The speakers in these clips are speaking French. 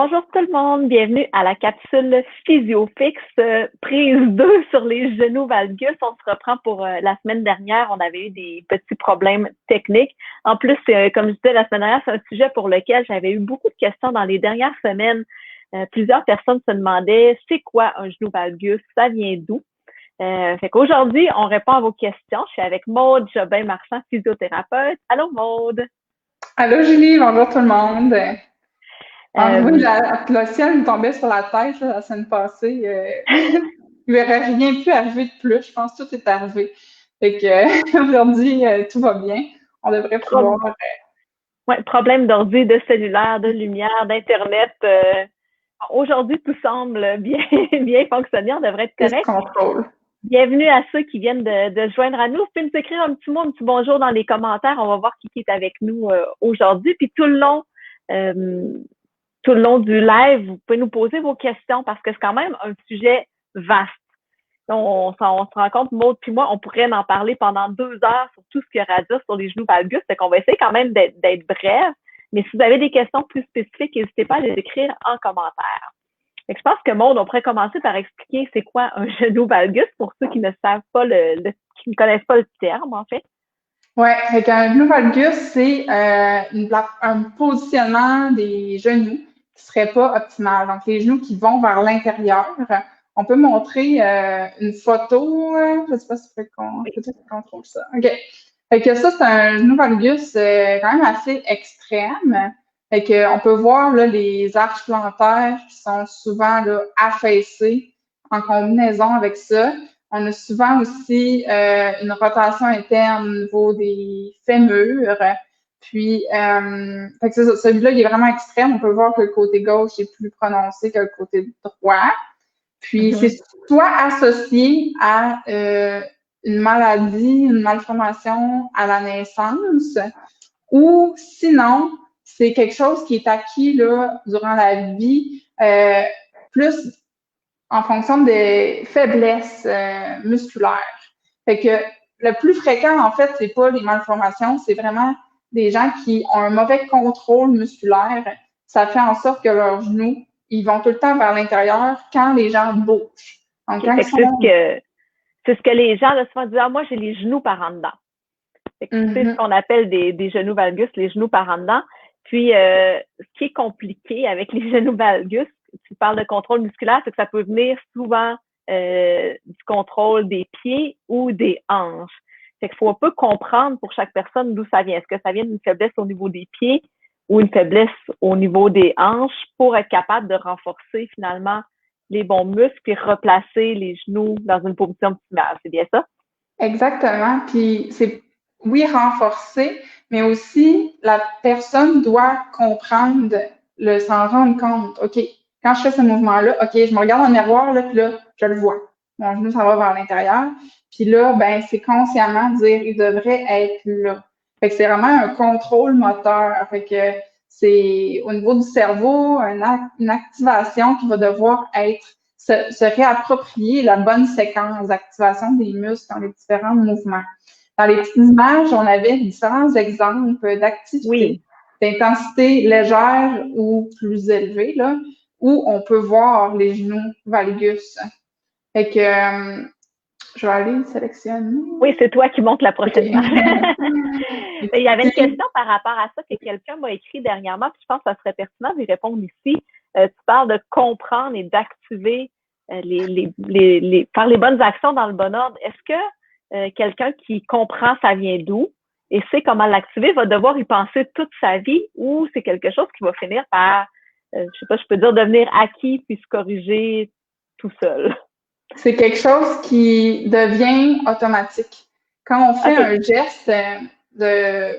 Bonjour tout le monde, bienvenue à la capsule PhysioFix, prise 2 sur les genoux valgus. On se reprend pour la semaine dernière, on avait eu des petits problèmes techniques. En plus, comme je disais la semaine dernière, c'est un sujet pour lequel j'avais eu beaucoup de questions dans les dernières semaines. Plusieurs personnes se demandaient, c'est quoi un genou valgus, ça vient d'où? Fait qu'aujourd'hui, on répond à vos questions. Je suis avec Maude Jobin-Marchand, physiothérapeute. Allô Maude! Allô Julie, bonjour tout le monde. Oui, Euh, le ciel me tombait sur la tête là, la semaine passée. Il n'y aurait rien pu arriver de plus. Je pense que tout est arrivé. Fait que aujourd'hui, tout va bien. On devrait pouvoir. pro- ouais, problème d'ordi, de cellulaire, de lumière, d'Internet. Aujourd'hui, tout semble bien, bien fonctionner. On devrait être Prise correct. contrôle. Bienvenue à ceux qui viennent de se joindre à nous. Vous pouvez nous écrire un petit mot, un petit bonjour dans les commentaires. On va voir qui est avec nous aujourd'hui. Puis euh, tout le long du live, vous pouvez nous poser vos questions parce que c'est quand même un sujet vaste. On se rend compte, Maud puis moi, on pourrait en parler pendant 2 heures sur tout ce qu'il y aura à dire sur les genoux valgus. Fait qu'on va essayer quand même d'être bref. Mais si vous avez des questions plus spécifiques, n'hésitez pas à les écrire en commentaire. Fait que je pense que Maud, on pourrait commencer par expliquer c'est quoi un genou valgus pour ceux qui ne savent pas qui ne connaissent pas le terme, en fait. Ouais, fait qu'un genou valgus, c'est un positionnement des genoux qui serait pas optimal. Donc, les genoux qui vont vers l'intérieur. On peut montrer une photo. Je sais pas si peut-être qu'on contrôle ça. OK. Fait que ça, c'est un genou valgus quand même assez extrême. Fait que on peut voir là, les arches plantaires qui sont souvent là, affaissées en combinaison avec ça. On a souvent aussi une rotation interne au niveau des fémurs. Puis, fait que celui-là, il est vraiment extrême. On peut voir que le côté gauche est plus prononcé que le côté droit. Puis, c'est soit associé à une maladie, une malformation à la naissance, ou sinon, c'est quelque chose qui est acquis là, durant la vie, plus en fonction des faiblesses musculaires. Fait que le plus fréquent, en fait, c'est pas les malformations, c'est vraiment des gens qui ont un mauvais contrôle musculaire. Ça fait en sorte que leurs genoux, ils vont tout le temps vers l'intérieur quand les gens bougent. Donc, Okay, quand ils sont... c'est ce que les gens là, souvent disent, ah, moi, j'ai les genoux par en dedans. C'est ce qu'on appelle des genoux valgus, les genoux par en dedans. Puis, ce qui est compliqué avec les genoux valgus, tu parles de contrôle musculaire, c'est que ça peut venir souvent du contrôle des pieds ou des hanches. Fait qu'il faut un peu comprendre pour chaque personne d'où ça vient. Est-ce que ça vient d'une faiblesse au niveau des pieds ou une faiblesse au niveau des hanches pour être capable de renforcer finalement les bons muscles et replacer les genoux dans une position optimale. C'est bien ça? Exactement. Puis c'est, oui, renforcer, mais aussi la personne doit comprendre, s'en rendre compte. OK, quand je fais ce mouvement-là, OK, je me regarde dans le miroir, là, puis là, je le vois. Mon genou s'en va vers l'intérieur. Puis là, ben, c'est consciemment dire, il devrait être là. Fait que c'est vraiment un contrôle moteur. Fait que c'est au niveau du cerveau, une activation qui va devoir être se réapproprier la bonne séquence d'activation des muscles dans les différents mouvements. Dans les petites images, on avait différents exemples d'activités, d'intensité légère ou plus élevée, là, où on peut voir les genoux valgus. Fait que je vais aller sélectionner. Oui, c'est toi qui montes la prochaine image. Il y avait une question par rapport à ça que quelqu'un m'a écrit dernièrement, puis je pense que ça serait pertinent d'y répondre ici. Tu parles de comprendre et d'activer faire les bonnes actions dans le bon ordre. Est-ce que quelqu'un qui comprend ça vient d'où et sait comment l'activer va devoir y penser toute sa vie ou c'est quelque chose qui va finir par, je sais pas, je peux dire devenir acquis puis se corriger tout seul? C'est quelque chose qui devient automatique. Quand on fait un geste de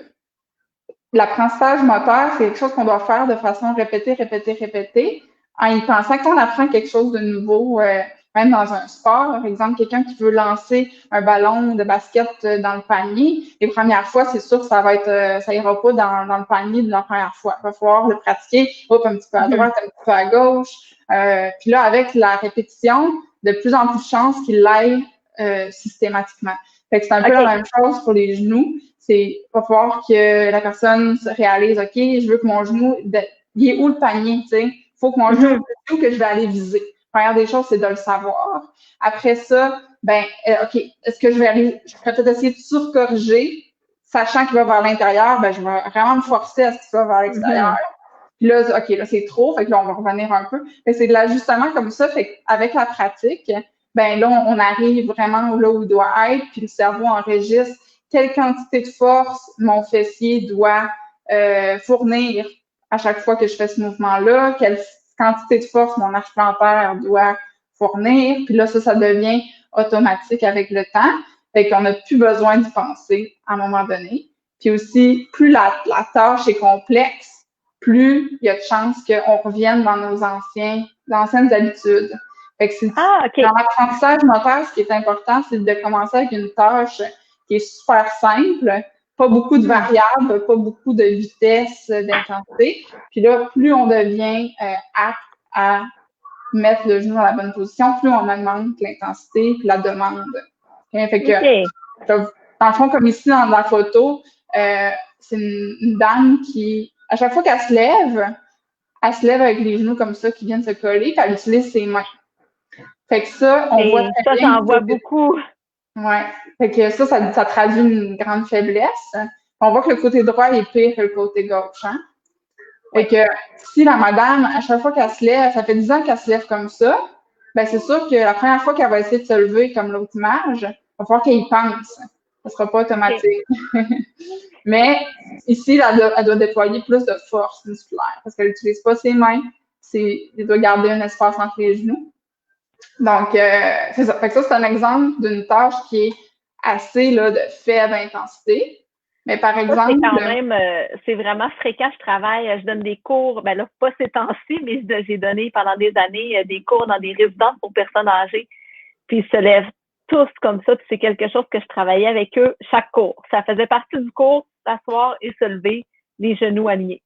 l'apprentissage moteur, c'est quelque chose qu'on doit faire de façon répétée, en y pensant qu'on apprend quelque chose de nouveau, même dans un sport. Par exemple, quelqu'un qui veut lancer un ballon de basket dans le panier, les premières fois, c'est sûr que ça ira pas dans le panier de la première fois. Il va falloir le pratiquer, hop, un petit peu à droite, un petit peu à gauche. Puis là, avec la répétition, de plus en plus de chances qu'il l'aille systématiquement. Fait que c'est un peu la même chose pour les genoux. C'est va falloir que la personne se réalise, OK, je veux que mon genou, il est où le panier, tu sais? faut que mon genou ou que je vais aller viser. Première des choses, c'est de le savoir. Après ça, OK, est-ce que je vais peut-être essayer de surcorriger, sachant qu'il va vers l'intérieur, je vais vraiment me forcer à ce qu'il va vers l'extérieur. Puis là, OK, là, c'est trop, fait que là, on va revenir un peu. Mais c'est de l'ajustement comme ça, fait qu'avec la pratique, là, on arrive vraiment là où il doit être, puis le cerveau enregistre quelle quantité de force mon fessier doit fournir à chaque fois que je fais ce mouvement-là, quelle quantité de force mon arche plantaire doit fournir, puis là, ça devient automatique avec le temps, fait qu'on n'a plus besoin d'y penser à un moment donné. Puis aussi, plus la tâche est complexe, plus il y a de chances qu'on revienne dans nos anciennes habitudes. Fait que dans l'apprentissage moteur, ce qui est important, c'est de commencer avec une tâche qui est super simple, pas beaucoup de variables, pas beaucoup de vitesse, d'intensité. Puis là, plus on devient apte à mettre le genou dans la bonne position, plus on augmente l'intensité puis la demande. Fait que, dans le fond, comme ici dans la photo, c'est une dame qui, à chaque fois qu'elle se lève avec les genoux comme ça qui viennent se coller, puis elle utilise ses mains. Fait que ça, on voit très bien. Ça, j'en vois beaucoup. Ouais. Fait que ça traduit une grande faiblesse. On voit que le côté droit est pire que le côté gauche, hein? Fait que si la madame, à chaque fois qu'elle se lève, ça fait 10 ans qu'elle se lève comme ça, c'est sûr que la première fois qu'elle va essayer de se lever comme l'autre image, il va falloir qu'elle y pense. Ça sera pas automatique. Mais ici, elle doit déployer plus de force musculaire parce qu'elle n'utilise pas ses mains. Elle doit garder un espace entre les genoux. Donc, c'est ça. Fait que ça, c'est un exemple d'une tâche qui est assez là, de faible intensité. Mais par exemple. C'est quand même, c'est vraiment fréquent. Je donne des cours, là, pas ces temps-ci, mais j'ai donné pendant des années des cours dans des résidences pour personnes âgées. Puis ils se lèvent tous comme ça. Puis c'est quelque chose que je travaillais avec eux chaque cours. Ça faisait partie du cours, s'asseoir et se lever, les genoux alignés.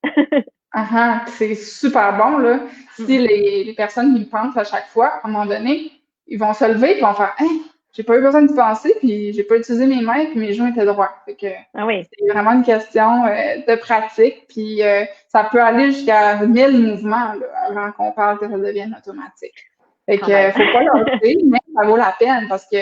C'est super bon, là. Si les personnes qui me pensent à chaque fois, à un moment donné, ils vont se lever et vont faire j'ai pas eu besoin de penser, puis j'ai pas utilisé mes mains, puis mes genoux étaient droits. Fait que c'est vraiment une question de pratique, puis ça peut aller jusqu'à 1000 mouvements là, avant qu'on parle que ça devienne automatique. Fait que faut pas lâcher, mais ça vaut la peine parce que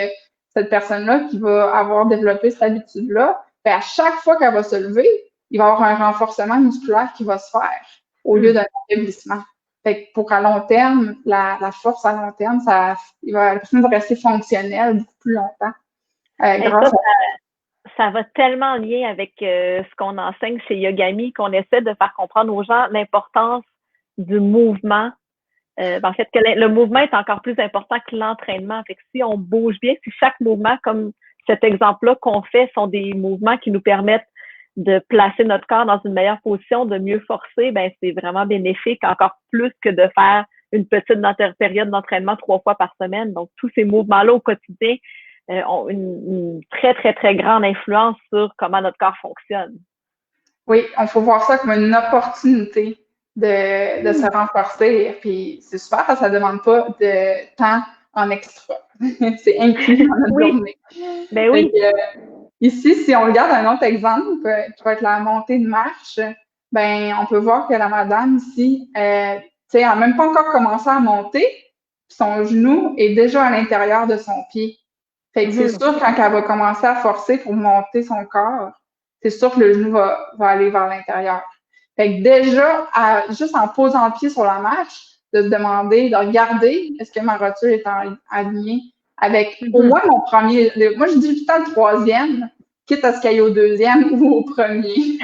cette personne-là qui va avoir développé cette habitude-là, à chaque fois qu'elle va se lever, il va y avoir un renforcement musculaire qui va se faire au lieu d'un affaiblissement. Fait que pour à long terme, la force à long terme, la personne va rester fonctionnelle beaucoup plus longtemps. Ça va tellement en lien avec ce qu'on enseigne chez Yogami, qu'on essaie de faire comprendre aux gens l'importance du mouvement. En fait, que le mouvement est encore plus important que l'entraînement. Fait que si on bouge bien, si chaque mouvement, comme cet exemple-là qu'on fait, sont des mouvements qui nous permettent de placer notre corps dans une meilleure position, de mieux forcer, c'est vraiment bénéfique, encore plus que de faire une petite période d'entraînement 3 fois par semaine. Donc, tous ces mouvements-là au quotidien ont une très, très, très grande influence sur comment notre corps fonctionne. Oui, il faut voir ça comme une opportunité de se renforcer. Puis c'est super parce que ça ne demande pas de temps en extra. C'est inclus dans notre journée. Oui. Ici, si on regarde un autre exemple, qui va être la montée de marche, on peut voir que la madame ici, elle n'a même pas encore commencé à monter, son genou est déjà à l'intérieur de son pied. Fait que c'est sûr, quand elle va commencer à forcer pour monter son corps, c'est sûr que le genou va aller vers l'intérieur. Fait que déjà, juste en posant le pied sur la marche, de se demander, de regarder, est-ce que ma rotule est alignée avec au moins mon premier. Moi, je dis tout le temps le troisième, quitte à ce qu'il y ait au deuxième ou au premier.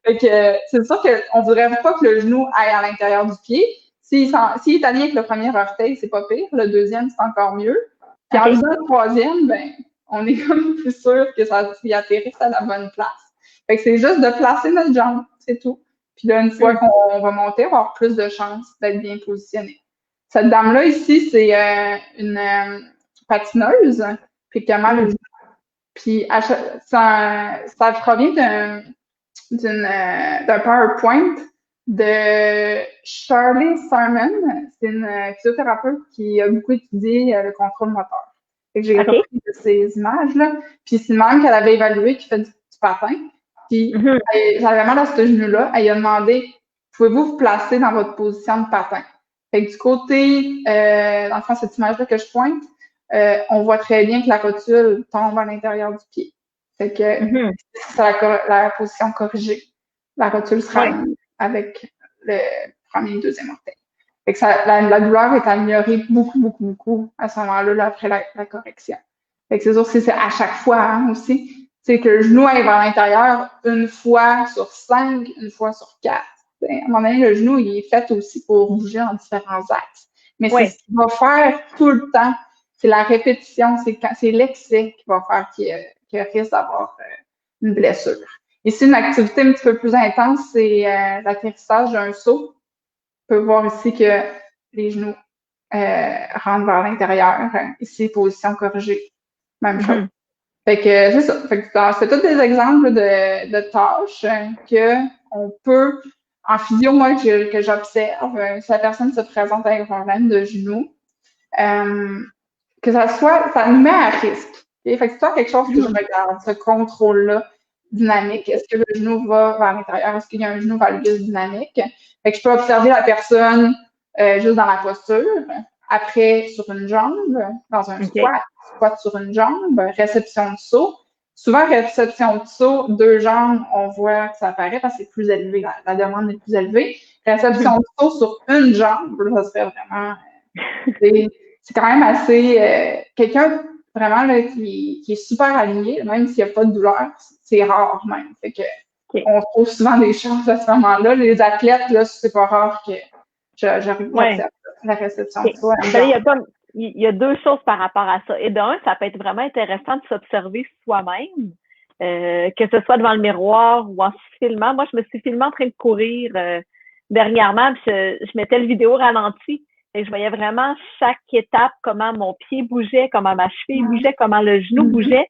Fait que c'est sûr qu'on ne voudrait pas que le genou aille à l'intérieur du pied. S'il est aligné avec le premier orteil, c'est pas pire. Le deuxième, c'est encore mieux. Puis en visant le troisième, on est comme plus sûr que ça atterrisse à la bonne place. Fait que c'est juste de placer notre jambe, c'est tout. Puis là, une fois qu'on va monter, on va avoir plus de chances d'être bien positionné. Cette dame-là ici, c'est une patineuse, puis qui a mal au genou. Puis ça provient d'un PowerPoint de Charlie Simon. C'est une physiothérapeute qui a beaucoup étudié le contrôle moteur. Fait que j'ai repris de ces images-là. Puis c'est une même qu'elle avait évalué qui fait du patin. Puis j'avais mal à ce genou-là. Elle lui a demandé pouvez-vous vous placer dans votre position de patin. Fait que du côté, dans le fond, cette image-là que je pointe, on voit très bien que la rotule tombe à l'intérieur du pied. Fait que c'est la position corrigée. La rotule sera avec le premier et le deuxième orteil. Fait que la douleur est améliorée beaucoup à ce moment-là, là, après la correction. Fait que c'est sûr que c'est à chaque fois hein, aussi. C'est que le genou aille vers l'intérieur une fois sur 5, une fois sur 4. À un moment donné, le genou, il est fait aussi pour bouger en différents axes. Mais c'est ce qu'il va faire tout le temps. C'est la répétition, c'est l'excès qui va faire qu'il risque d'avoir une blessure. Ici, une activité un petit peu plus intense, c'est l'atterrissage d'un saut. On peut voir ici que les genoux rentrent vers l'intérieur. Ici, position corrigée. Même chose. Fait que c'est ça. Fait que c'est tous des exemples de tâches qu'on peut, en physio, moi, que j'observe, si la personne se présente avec un problème de genou, que ça nous met à risque. Okay? Fait que c'est pas quelque chose que je regarde, ce contrôle-là dynamique. Est-ce que le genou va vers l'intérieur? Est-ce qu'il y a un genou valgus dynamique? Fait que je peux observer la personne juste dans la posture, après sur une jambe, dans un squat sur une jambe, réception de saut. Souvent, réception de saut, 2 jambes, on voit que ça apparaît parce que c'est plus élevé, la demande est plus élevée. Réception de saut sur une jambe, ça serait vraiment... c'est quand même assez... quelqu'un vraiment là, qui est super aligné, même s'il n'y a pas de douleur, c'est rare même. Fait que on trouve souvent des choses à ce moment-là. Les athlètes, là, c'est pas rare que j'arrive pas à la réception de saut. Il y a 2 choses par rapport à ça. Et d'un, ça peut être vraiment intéressant de s'observer soi-même, que ce soit devant le miroir ou en se filmant. Moi, je me suis filmée en train de courir dernièrement, puis je mettais le vidéo ralenti et je voyais vraiment chaque étape, comment mon pied bougeait, comment ma cheville bougeait, comment le genou bougeait.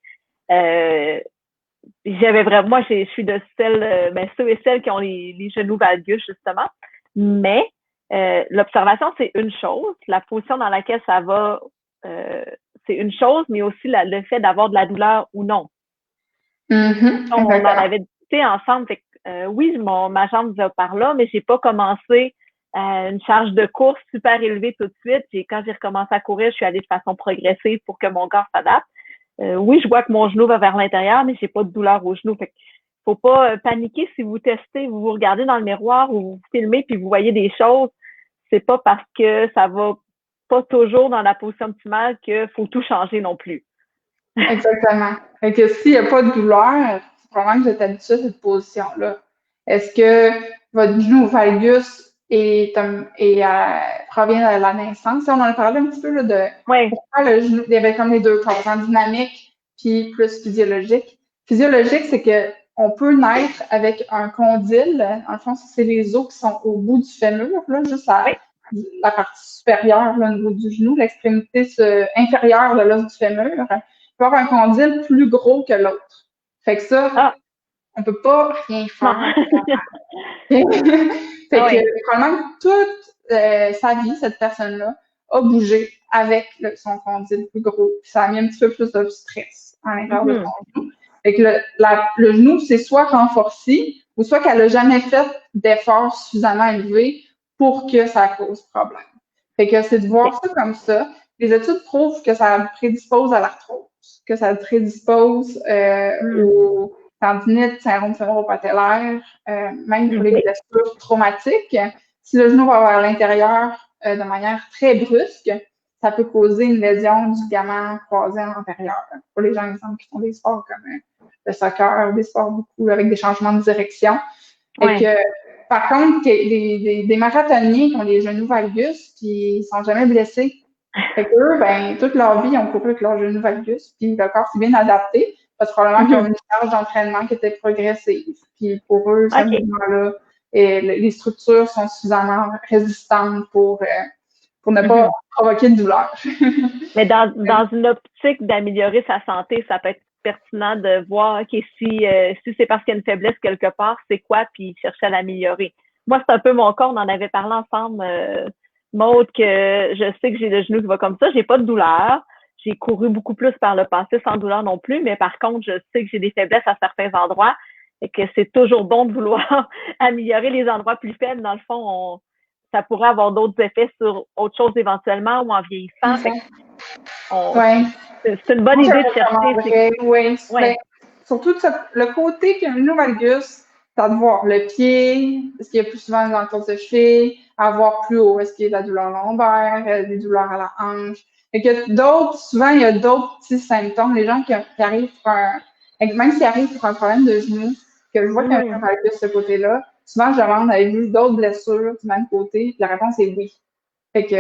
J'avais vraiment, moi, je suis de ceux et celles qui ont les genoux valgus, justement. Mais l'observation, c'est une chose. La position dans laquelle ça va, c'est une chose, mais aussi le fait d'avoir de la douleur ou non. On en avait discuté ensemble. Fait que, oui, ma jambe va par là, mais j'ai pas commencé une charge de course super élevée tout de suite. Quand j'ai recommencé à courir, je suis allée de façon progressive pour que mon corps s'adapte. Oui, je vois que mon genou va vers l'intérieur, mais j'ai pas de douleur au genou. Fait que faut pas paniquer si vous testez, vous vous regardez dans le miroir ou vous filmez puis vous voyez des choses. C'est pas parce que ça va pas toujours dans la position optimale qu'il faut tout changer non plus. Exactement. Fait que s'il n'y a pas de douleur, c'est probablement que vous êtes habitué à cette position-là. Est-ce que votre genou valgus provient de la naissance? On en a parlé un petit peu là, de pourquoi le genou, il y avait comme les 2 corps, dynamique puis plus physiologique. Physiologique, c'est que on peut naître avec un condyle. En fond, c'est les os qui sont au bout du fémur, là, juste la partie supérieure là, au niveau du genou, l'extrémité inférieure de l'os du fémur. Il peut avoir un condyle plus gros que l'autre. Fait que ça, on peut pas rien faire. Fait que probablement toute sa vie, cette personne-là a bougé avec son condyle plus gros. Puis ça a mis un petit peu plus de stress à l'intérieur de son genou. Fait que le genou, c'est soit renforcé ou soit qu'elle n'a jamais fait d'effort suffisamment élevé pour que ça cause problème. Fait que c'est de voir ça comme ça. Les études prouvent que ça prédispose à l'arthrose, que ça prédispose aux tendinites, syndrome fémoro-patellaire, même pour les blessures traumatiques. Si le genou va vers l'intérieur de manière très brusque, ça peut causer une lésion du ligament croisé antérieur. Pour les gens, exemple, qui font des sports comme le soccer, des sports beaucoup avec des changements de direction. Et que, par contre, des marathoniens qui ont les genoux valgus, puis ils sont jamais blessés. Fait qu'eux, ben, toute leur vie, ils ont couru avec leur genou valgus, puis le corps s'est bien adapté, parce que probablement qu'ils ont une charge d'entraînement qui était progressive. Puis pour eux, ce mouvement-là, les structures sont suffisamment résistantes pour ne pas provoquer de douleur. Mais dans une optique d'améliorer sa santé, ça peut être pertinent de voir, OK, si c'est parce qu'il y a une faiblesse quelque part, c'est quoi, puis chercher à l'améliorer. Moi, c'est un peu mon cas, on en avait parlé ensemble, Maud, que je sais que j'ai le genou qui va comme ça, j'ai pas de douleur. J'ai couru beaucoup plus par le passé sans douleur non plus, mais par contre, je sais que j'ai des faiblesses à certains endroits. et que c'est toujours bon de vouloir améliorer les endroits plus faibles. Dans le fond, ça pourrait avoir d'autres effets sur autre chose éventuellement ou en vieillissant. Ouais. C'est une bonne Moi, je idée de chercher. oui. Ouais. Surtout le côté qu'un genou valgus, c'est de voir le pied, est-ce qu'il y a plus souvent dans le tour de cheville, à voir plus haut, est-ce qu'il y a de la douleur lombaire, des douleurs à la hanche. Et que souvent, il y a d'autres petits symptômes. Les gens qui arrivent même s'ils arrivent pour un problème de genou, que je vois qu'il y a un genou valgus de ce côté-là, souvent, je demande, avez-vous d'autres blessures du même côté? Puis la réponse est oui. Fait que,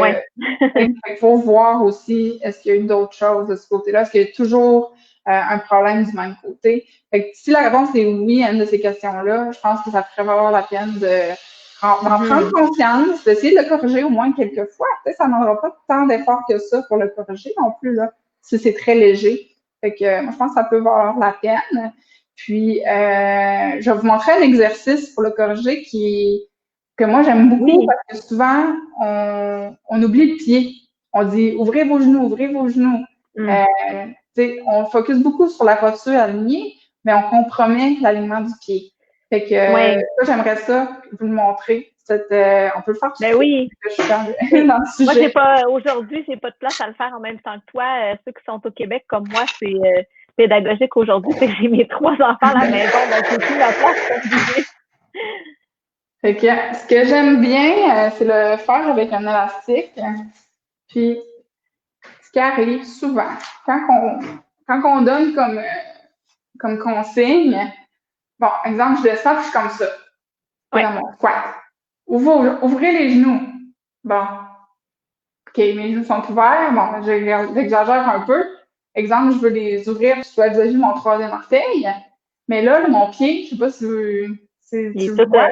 il faut voir aussi, est-ce qu'il y a eu d'autres choses de ce côté-là? Est-ce qu'il y a toujours un problème du même côté? Fait que si la réponse est oui à une de ces questions-là, je pense que ça pourrait valoir la peine d'en prendre conscience, d'essayer de le corriger au moins quelques fois. Peut-être que ça n'aura pas tant d'efforts que ça pour le corriger non plus, là, si c'est très léger. Fait que moi, je pense que ça peut valoir la peine. Puis, je vais vous montrer un exercice pour le corriger que moi, j'aime beaucoup parce que souvent, on oublie le pied. On dit ouvrez vos genoux, ouvrez vos genoux. On focus beaucoup sur la posture alignée, mais on compromet l'alignement du pied. Fait que ça, j'aimerais ça vous le montrer. On peut le faire tout de suite. Je suis dans le sujet. Moi, aujourd'hui, j'ai pas de place à le faire en même temps que toi. Ceux qui sont au Québec comme moi, c'est pédagogique aujourd'hui. C'est que j'ai mes 3 enfants à la maison, donc j'ai plus la place pour bouger. Fait que ce que j'aime bien, c'est le faire avec un élastique. Puis, ce qui arrive souvent, quand on donne comme consigne, bon, exemple, je descends, puis je suis comme ça. Dans mon squat. Ouvrez les genoux. Bon. OK, mes genoux sont ouverts. Bon, j'exagère un peu. Exemple, je veux les ouvrir, puis je dois exagérer mon 3e orteil. Mais là, mon pied, je sais pas si tu le vois.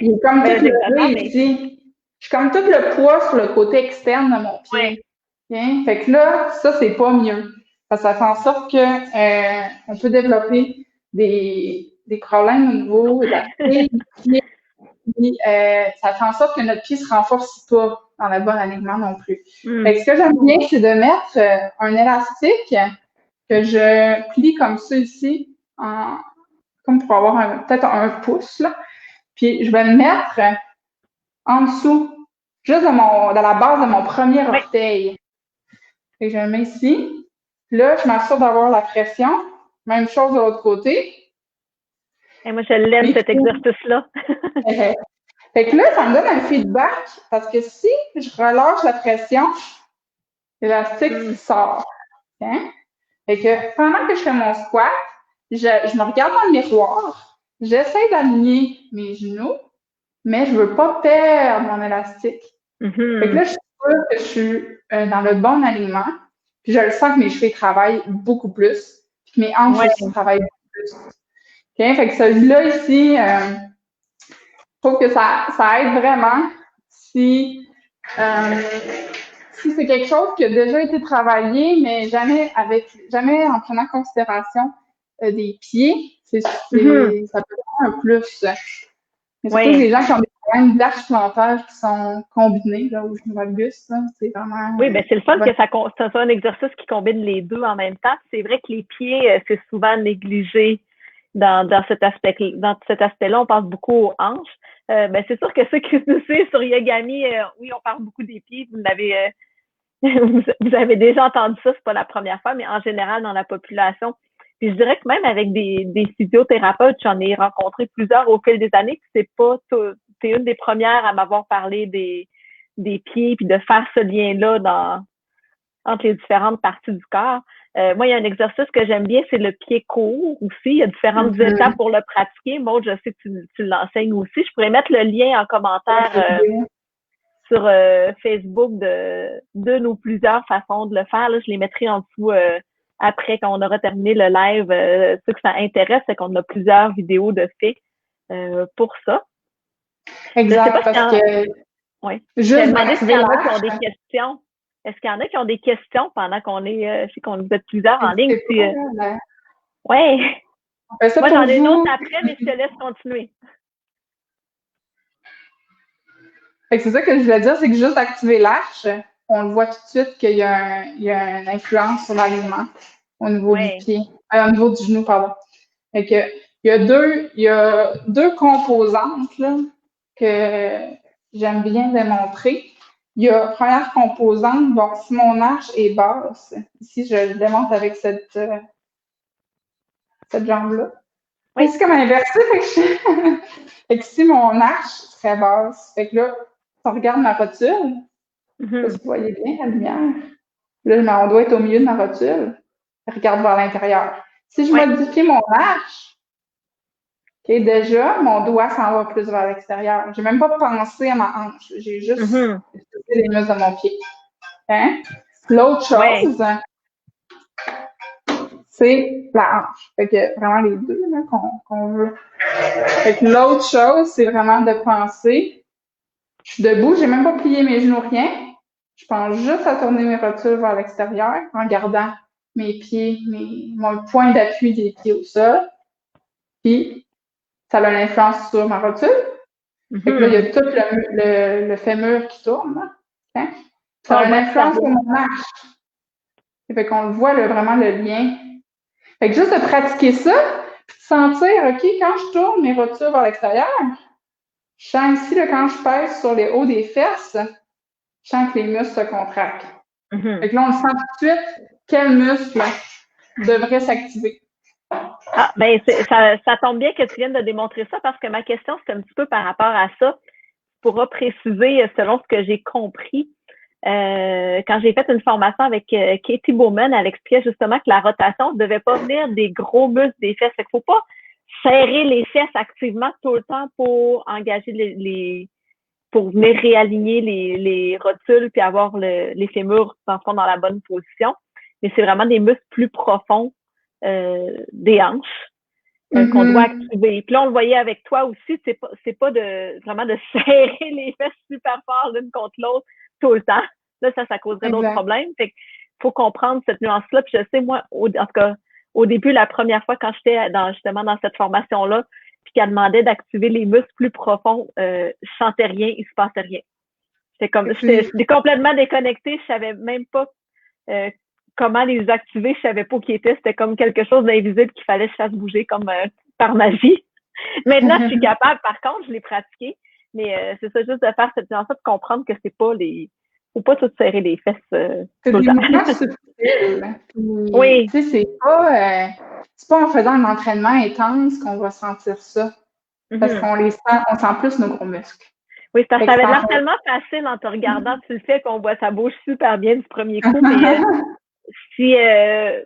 Il est comme tout levé ici. Je suis comme tout le poids sur le côté externe de mon pied. Okay? Fait que là, ça, c'est pas mieux. Ça fait en sorte que on peut développer des problèmes au niveau de la pied. Puis, ça fait en sorte que notre pied se renforce pas dans le bon alignement non plus. Fait que ce que j'aime bien, c'est de mettre un élastique que je plie comme ça ici, comme pour avoir peut-être un pouce, là. Puis, je vais le mettre en dessous, juste dans la base de mon premier orteil. Fait que je le mets ici. Là, je m'assure d'avoir la pression. Même chose de l'autre côté. Et moi, je l'aime, cet exercice-là. Fait que là, ça me donne un feedback parce que si je relâche la pression, l'élastique sort. Hein? Fait que pendant que je fais mon squat, je me regarde dans le miroir, j'essaie d'aligner mes genoux, mais je veux pas perdre mon élastique. Fait que là, je suis sûre que je suis dans le bon alignement, puis je le sens que mes chevilles travaillent beaucoup plus, puis que mes hanches aussi travaillent beaucoup plus. Okay? Fait que celui-là ici, je trouve que ça aide vraiment si c'est quelque chose qui a déjà été travaillé, mais jamais en prenant en considération des pieds, ça peut être un plus. Mais surtout les gens qui ont des problèmes d'arches plantaires qui sont combinés là, au genou valgus, c'est vraiment. Oui, c'est le fun que ça soit un exercice qui combine les deux en même temps. C'est vrai que les pieds, c'est souvent négligé dans cet aspect-là. On pense beaucoup aux hanches. C'est sûr que ceux qui nous suivent sur Yagami, oui, on parle beaucoup des pieds. Vous avez déjà entendu ça, c'est pas la première fois, mais en général dans la population. Puis je dirais que même avec des physiothérapeutes, j'en ai rencontré plusieurs au fil des années. Puis t'es une des premières à m'avoir parlé des pieds puis de faire ce lien-là entre les différentes parties du corps. Moi, il y a un exercice que j'aime bien, c'est le pied court aussi. Il y a différentes étapes pour le pratiquer. Maud, je sais que tu l'enseignes aussi. Je pourrais mettre le lien en commentaire sur Facebook de nos plusieurs façons de le faire. Là, je les mettrai en dessous après, quand on aura terminé le live. Ce que ça intéresse, c'est qu'on a plusieurs vidéos de fait pour ça. Exact, parce que... Oui. Je vais demander s'il y en a qui ont des questions. Est-ce qu'il y en a qui ont des questions pendant qu'on est... je sais qu'on est plusieurs en ligne. Oui. Moi, j'en ai une autre après, mais je te laisse continuer. C'est ça que je voulais dire, c'est que juste d'activer l'arche, on le voit tout de suite qu'il y a une influence sur l'alignement au niveau du pied, au niveau du genou, pardon. Fait que il y a deux composantes là, que j'aime bien démontrer. Il y a première composante, bon, si mon arche est basse, ici je le démontre avec cette jambe-là. Oui. C'est comme inversé, fait que si mon arche serait basse, fait que là, si on regarde ma rotule, je sais pas si vous voyez bien la lumière. Là, on doit être au milieu de ma rotule. Regarde vers l'intérieur. Si je modifie mon arche, okay, déjà, mon doigt s'en va plus vers l'extérieur. J'ai même pas pensé à ma hanche. J'ai juste utilisé les muscles de mon pied. Hein? L'autre chose, c'est la hanche. Fait que vraiment les deux là, qu'on veut. Fait que l'autre chose, c'est vraiment de penser. Je suis debout, j'ai même pas plié mes genoux, rien. Je pense juste à tourner mes rotules vers l'extérieur en gardant mes pieds, mon point d'appui des pieds au sol. Puis, ça a une influence sur ma rotule. Fait que là, il y a tout le fémur qui tourne. Hein? Ça a une influence sur mon arche. Fait qu'on le voit vraiment le lien. Fait que juste de pratiquer ça, puis de sentir, OK, quand je tourne mes rotules vers l'extérieur, je sens ici, là, quand je pèse sur les hauts des fesses, je sens que les muscles se contractent. Fait que là, on le sent tout de suite, quel muscle devrait s'activer. Ah, ben, ça tombe bien que tu viennes de démontrer ça parce que ma question, c'est un petit peu par rapport à ça. Tu pourras préciser selon ce que j'ai compris. Quand j'ai fait une formation avec Katie Bowman, elle expliquait justement que la rotation ne devait pas venir des gros muscles des fesses. Fait qu'il ne faut pas serrer les fesses activement tout le temps pour engager pour venir réaligner les rotules puis avoir les fémurs dans la bonne position. Mais c'est vraiment des muscles plus profonds des hanches qu'on doit activer. Puis là, on le voyait avec toi aussi, c'est pas vraiment de serrer les fesses super fort l'une contre l'autre tout le temps. Là, ça causerait d'autres problèmes. Fait qu'il faut comprendre cette nuance-là. Puis je sais, moi, en tout cas, au début, la première fois quand j'étais justement dans cette formation-là, puis qu'elle demandait d'activer les muscles plus profonds, je sentais rien, il se passait rien. J'étais complètement déconnectée, je savais même pas comment les activer, je savais pas qui étaient. C'était comme quelque chose d'invisible qu'il fallait que je fasse bouger comme par magie. Maintenant, je suis capable, par contre, je l'ai pratiqué. Mais c'est ça, juste de faire cette nuance-là, de comprendre que c'est pas faut pas tout serrer les fesses c'est tout le des temps. mouvements subtils. Oui. Tu sais, c'est pas en faisant un entraînement intense qu'on va sentir ça. Parce qu'on sent plus nos gros muscles. Oui, ça avait l'air tellement facile en te regardant, tu le fais qu'on voit ça bouge super bien du premier coup, mais si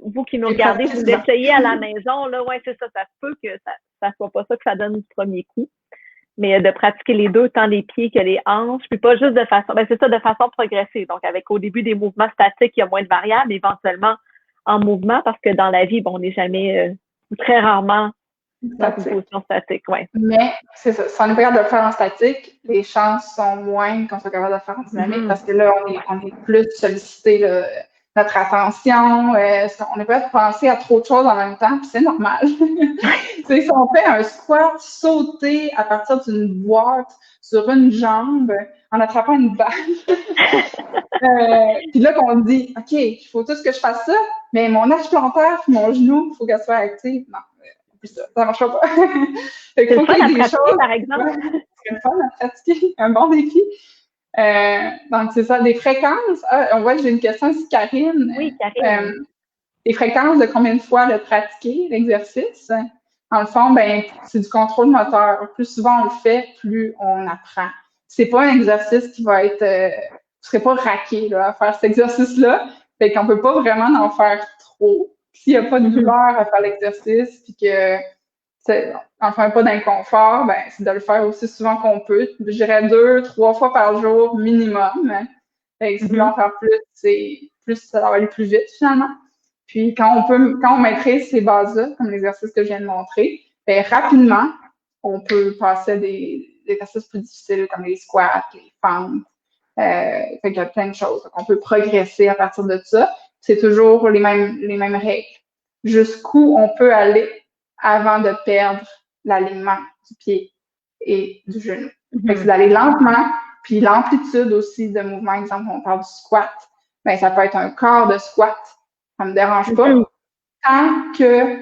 vous qui nous regardez, vous l'essayez à la maison, là, ouais, c'est ça, ça se peut que ça soit pas ça que ça donne du premier coup. Mais de pratiquer les deux, tant les pieds que les hanches, puis pas juste de façon, c'est ça, de façon progressive. Donc, avec au début des mouvements statiques, il y a moins de variables, éventuellement en mouvement, parce que dans la vie, on n'est jamais, très rarement dans une position statique, ouais. Mais c'est ça, si on est capable de le faire en statique, les chances sont moindres qu'on soit capable de le faire en dynamique, parce que là, on est plus sollicité, notre attention, on est pas de penser à trop de choses en même temps, puis c'est normal. Si on fait un squat sauté à partir d'une boîte sur une jambe en attrapant une balle, puis là qu'on dit, OK, il faut tout ce que je fasse ça, mais mon arche plantaire puis mon genou, il faut qu'elle soit active. Non, ça marche pas. Fait qu'il faut qu'il y ait des choses, par exemple. C'est le fun à pratiquer, un bon défi. Donc, c'est ça, des fréquences. On voit que j'ai une question aussi, Karine. Oui, Karine. Les fréquences de combien de fois le pratiquer, l'exercice? En le fond, c'est du contrôle moteur. Plus souvent on le fait, plus on apprend. C'est pas un exercice qui va être... vous serez pas raqué là, à faire cet exercice-là. Fait qu'on peut pas vraiment en faire trop. S'il n'y a pas de douleur à faire l'exercice, puis que on ne fait pas d'inconfort, c'est de le faire aussi souvent qu'on peut. Je dirais 2-3 fois par jour minimum. Fait que si on en faire plus, ça va aller plus vite finalement. Puis quand on maîtrise ces bases-là, comme l'exercice que je viens de montrer, rapidement, on peut passer à des exercices plus difficiles comme les squats, les fentes. Fait qu'il y a plein de choses. Donc, on peut progresser à partir de ça. C'est toujours les mêmes règles. Jusqu'où on peut aller avant de perdre l'alignement du pied et du genou. Fait que c'est d'aller lentement, puis l'amplitude aussi de mouvement. Exemple, on parle du squat. Ça peut être un quart de squat. Ça me dérange pas. Tant que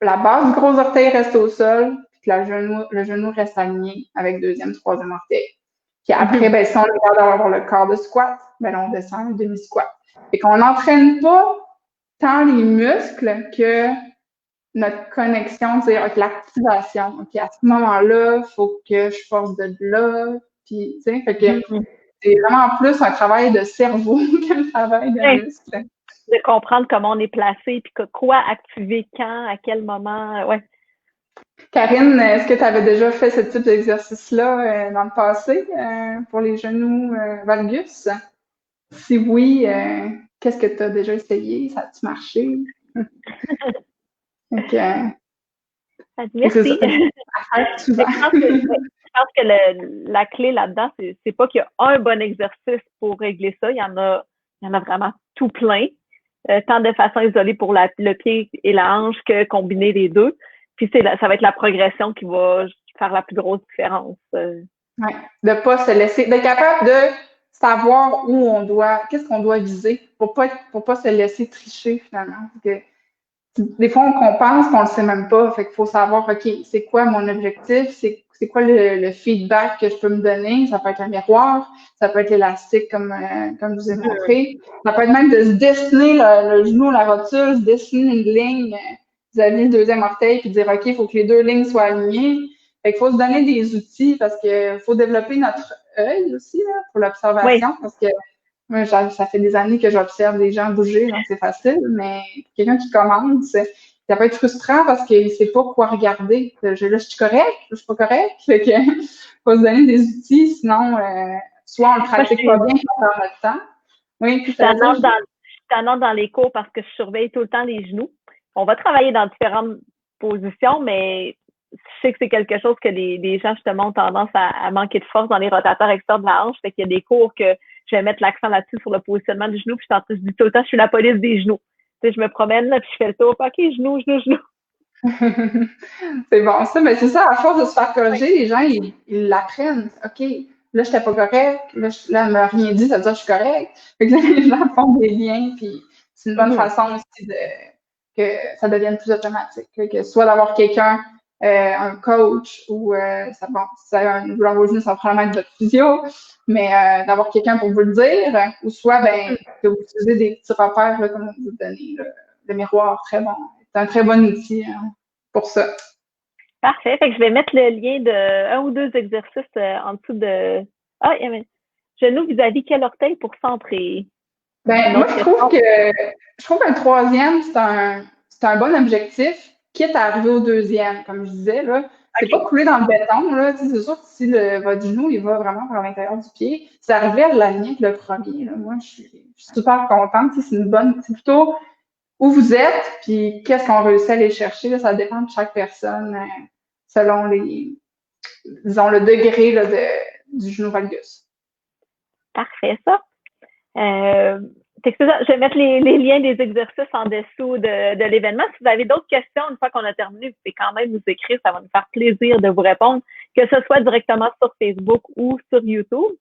la base du gros orteil reste au sol, puis que le genou reste aligné avec deuxième, troisième orteil. Puis après, ben, si on regarde avoir le corps de squat, ben là, on descend un demi-squat. Fait qu'on n'entraîne pas tant les muscles que notre connexion, dire OK, l'activation. OK, à ce moment-là, il faut que je force de là. Puis, tu sais, fait que c'est vraiment plus un travail de cerveau que le travail de muscle. De comprendre comment on est placé, puis quoi activer quand, à quel moment. Ouais. Karine, est-ce que tu avais déjà fait ce type d'exercice-là dans le passé pour les genoux valgus? Si oui, qu'est-ce que tu as déjà essayé? Ça a-tu marché? Donc, merci. Je pense que la clé là-dedans, c'est pas qu'il y a un bon exercice pour régler ça. Il y en a vraiment tout plein. Tant de façon isolée pour le pied et la hanche que combiner les deux. Puis ça va être la progression qui va faire la plus grosse différence. Oui, de pas se laisser, d'être capable de savoir où on doit, qu'est-ce qu'on doit viser pour pas se laisser tricher finalement. Parce que des fois, on pense qu'on le sait même pas. Fait qu'il faut savoir, OK, c'est quoi mon objectif? C'est quoi le feedback que je peux me donner? Ça peut être un miroir, ça peut être l'élastique comme je vous ai montré. Ça peut être même de se dessiner le genou, la rotule, se dessiner une ligne vis-à-vis le deuxième orteil, puis dire, OK, il faut que les deux lignes soient alignées. Fait qu'il faut se donner des outils parce qu'il faut développer notre œil aussi là, pour l'observation. Parce que moi, ça fait des années que j'observe des gens bouger, donc c'est facile, mais quelqu'un qui commence, ça peut être frustrant parce qu'il ne sait pas quoi regarder. Là, je suis correct, je suis pas correct. Fait que faut se donner des outils, sinon soit on le pratique pas bien pendant notre temps. Oui, puis ça dans les cours parce que je surveille tout le temps les genoux. On va travailler dans différentes positions, mais je sais que c'est quelque chose que les gens justement ont tendance à manquer de force dans les rotateurs externes de la hanche. Fait qu'il y a des cours que je vais mettre l'accent là-dessus sur le positionnement du genou. Puis je dis tout le temps, je suis la police des genoux. Tu sais, je me promène là, puis je fais le tour. OK, genoux. C'est bon, ça, mais c'est ça, à force de se faire corriger, les gens, ils l'apprennent. OK, là, j'étais pas correct, là, elle m'a rien dit, ça veut dire que je suis correct. Fait que là, les gens font des liens, puis c'est une bonne façon aussi que ça devienne plus automatique. Que soit d'avoir quelqu'un, un coach, ou ça, bon, si ça a un douleur au genou, ça va probablement être votre physio, mais d'avoir quelqu'un pour vous le dire, ou soit ben, que vous utilisez des petits repères, là, comme on vous donnez, le miroir, très bon. C'est un très bon outil pour ça. Parfait. Fait que je vais mettre le lien de un ou deux exercices en dessous de. Ah, il y avait genou vis-à-vis quel orteil pour centrer? Ben, moi, je trouve qu'un troisième, c'est un bon objectif, quitte à arriver au deuxième, comme je disais, là. C'est pas couler dans le béton, là. C'est sûr que si votre genou, il va vraiment vers l'intérieur du pied, c'est arrivé à l'aligner avec le premier, là. Moi, je suis super contente. C'est plutôt où vous êtes, puis qu'est-ce qu'on réussit à aller chercher, là, ça dépend de chaque personne selon disons, le degré là, du genou valgus. Parfait, ça. Je vais mettre les liens des exercices en dessous de l'événement. Si vous avez d'autres questions, une fois qu'on a terminé, vous pouvez quand même nous écrire. Ça va nous faire plaisir de vous répondre, que ce soit directement sur Facebook ou sur YouTube.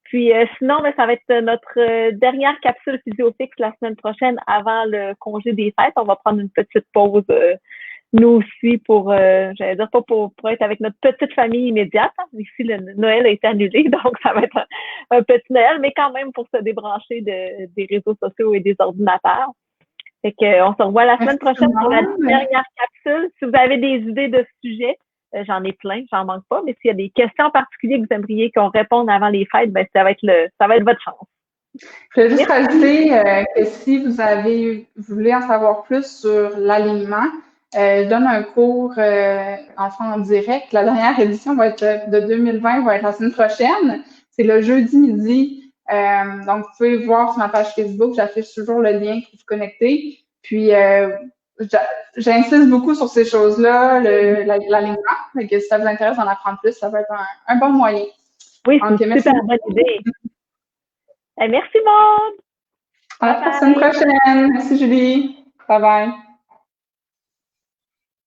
Puis sinon, ça va être notre dernière capsule physiofixe la semaine prochaine avant le congé des fêtes. On va prendre une petite pause, nous aussi, pour, j'allais dire, pas pour être avec notre petite famille immédiate. Ici, le Noël a été annulé, donc ça va être un petit Noël, mais quand même pour se débrancher des réseaux sociaux et des ordinateurs. Fait qu'on se revoit la semaine prochaine pour la dernière capsule. Si vous avez des idées de sujets, j'en ai plein, j'en manque pas, mais s'il y a des questions particulières que vous aimeriez qu'on réponde avant les fêtes, ben ça va être votre chance. Je vais juste rajouter que si vous voulez en savoir plus sur l'alignement, je donne un cours en direct. La dernière édition va être de 2020, va être la semaine prochaine. C'est le jeudi midi. Donc, vous pouvez voir sur ma page Facebook, j'affiche toujours le lien pour vous connecter. Puis, j'insiste beaucoup sur ces choses-là, l'alignement. Donc, si ça vous intéresse d'en apprendre plus, ça va être un bon moyen. Oui, c'est une super bonne idée. Merci, Maud! À la semaine prochaine. Merci, Julie. Bye bye.